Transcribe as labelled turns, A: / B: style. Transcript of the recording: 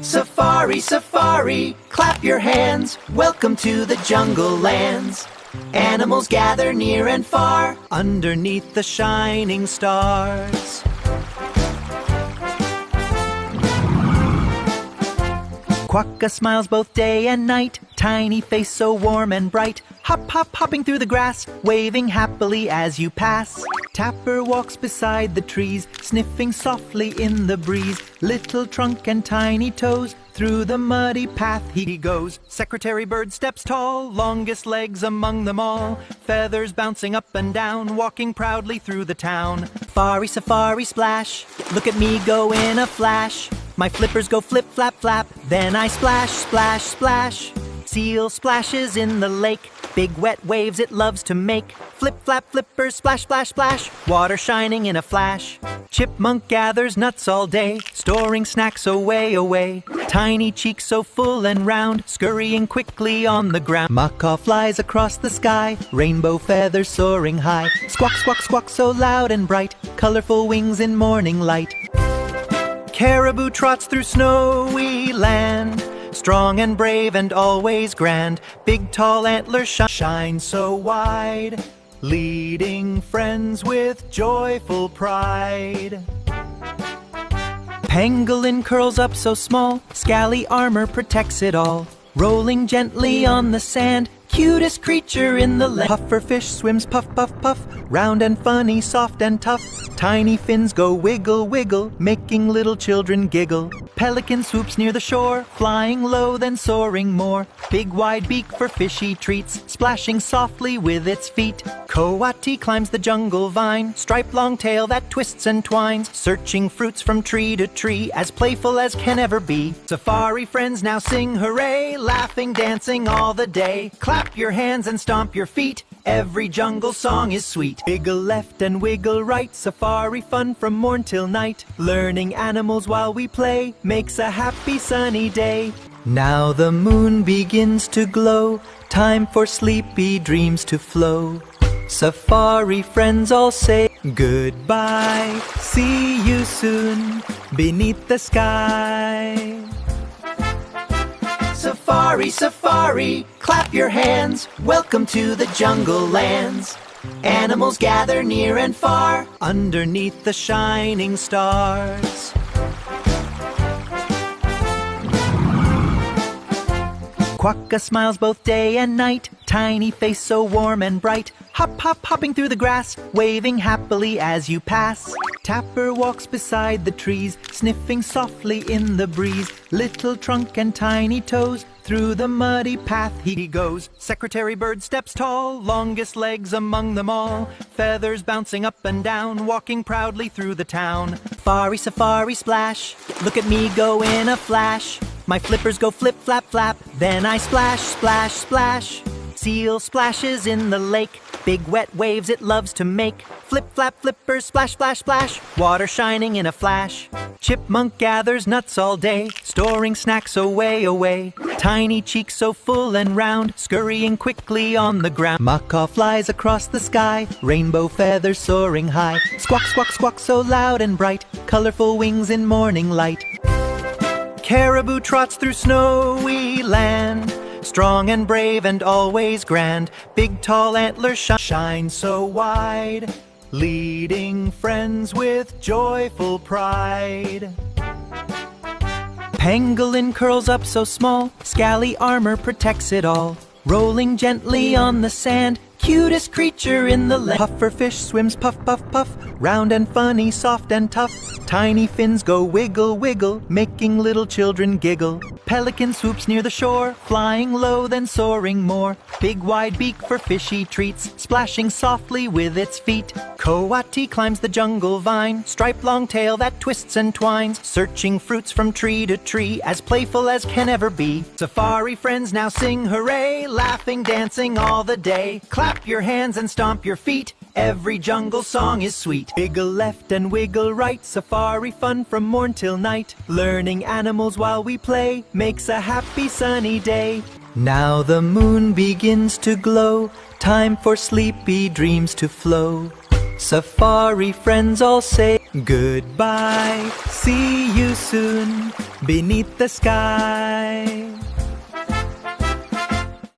A: Safari, safari, clap your hands. Welcome to the jungle lands. Animals gather near and far underneath the shining stars. Quokkas smiles both day and night, tiny face so warm and bright. Hop, hop, hopping through the grass, waving happily as you pass. Tapir walks beside the trees, sniffing softly in the breeze. Little trunk and tiny toes, through the muddy path he goes. Secretary bird steps tall, longest legs among them all. Feathers bouncing up and down, walking proudly through the town. Safari, safari, splash, look at me go in a flash. My flippers go flip, flap, flap, then I splash, splash, splash. Seal splashes in the lake, big wet waves it loves to make. Flip, flap, flippers, splash, splash, splash, water shining in a flash. Chipmunk gathers nuts all day, storing snacks away, away. Tiny cheeks so full and round, scurrying quickly on the ground. Macaw flies across the sky, rainbow feathers soaring high. Squawk, squawk, squawk so loud and bright, colorful wings in morning light. Caribou trots through snowy land, strong and brave and always grand. Big tall antlers shine so wide, leading friends with joyful pride. Pangolin curls up so small, scaly armor protects it all. Rolling gently on the sand, cutest creature in the land. Pufferfish swims puff, puff, puff, round and funny, soft and tough. Tiny fins go wiggle, wiggle, making little children giggle. Pelican swoops near the shore, flying low then soaring more. Big wide beak for fishy treats, splashing softly with its feet. Coati climbs the jungle vine, striped long tail that twists and twines. Searching fruits from tree to tree, as playful as can ever be. Safari friends now sing hooray, laughing, dancing all the day. Clap your hands and stomp your feet, every jungle song is sweet. Wiggle left and wiggle right, safari fun from morn till night. Learning animals while we play makes a happy sunny day. Now the moon begins to glow, time for sleepy dreams to flow. Safari friends all say goodbye, see you soon beneath the sky. Safari, safari, clap your hands. Welcome to the jungle lands. Animals gather near and far underneath the shining stars. Quokkas smiles both day and night, tiny face so warm and bright. Hop, hop, hopping through the grass, waving happily as you pass. Tapir walks beside the trees, sniffing softly in the breeze. Little trunk and tiny toes, through the muddy path he goes. Secretary bird steps tall, longest legs among them all. Feathers bouncing up and down, walking proudly through the town. Safari, safari, splash, look at me go in a flash. My flippers go flip, flap, flap, then I splash, splash, splash. Seal splashes in the lake, big wet waves it loves to make. Flip, flap, flippers, splash, splash, splash, water shining in a flash. Chipmunk gathers nuts all day, storing snacks away, away. Tiny cheeks so full and round, scurrying quickly on the ground. Macaw flies across the sky, rainbow feathers soaring high. Squawk, squawk, squawk so loud and bright, colorful wings in morning light. Caribou trots through snowy land, strong and brave and always grand. Big tall antlers shine so wide, leading friends with joyful pride. Pangolin curls up so small, scaly armor protects it all. Rolling gently on the sand, cutest creature in the land. Pufferfish swims puff, puff, puff, round and funny, soft and tough. Tiny fins go wiggle, wiggle, making little children giggle. Pelican swoops near the shore, flying low then soaring more. Big wide beak for fishy treats, splashing softly with its feet. Coati climbs the jungle vine, striped long tail that twists and twines. Searching fruits from tree to tree, as playful as can ever be. Safari friends now sing hooray, laughing, dancing all the day. Clap your hands and stomp your feet, every jungle song is sweet. Wiggle left and wiggle right, safari fun from morn till night. Learning animals while we play makes a happy sunny day. Now the moon begins to glow, time for sleepy dreams to flow. Safari friends all say goodbye, see you soon beneath the sky.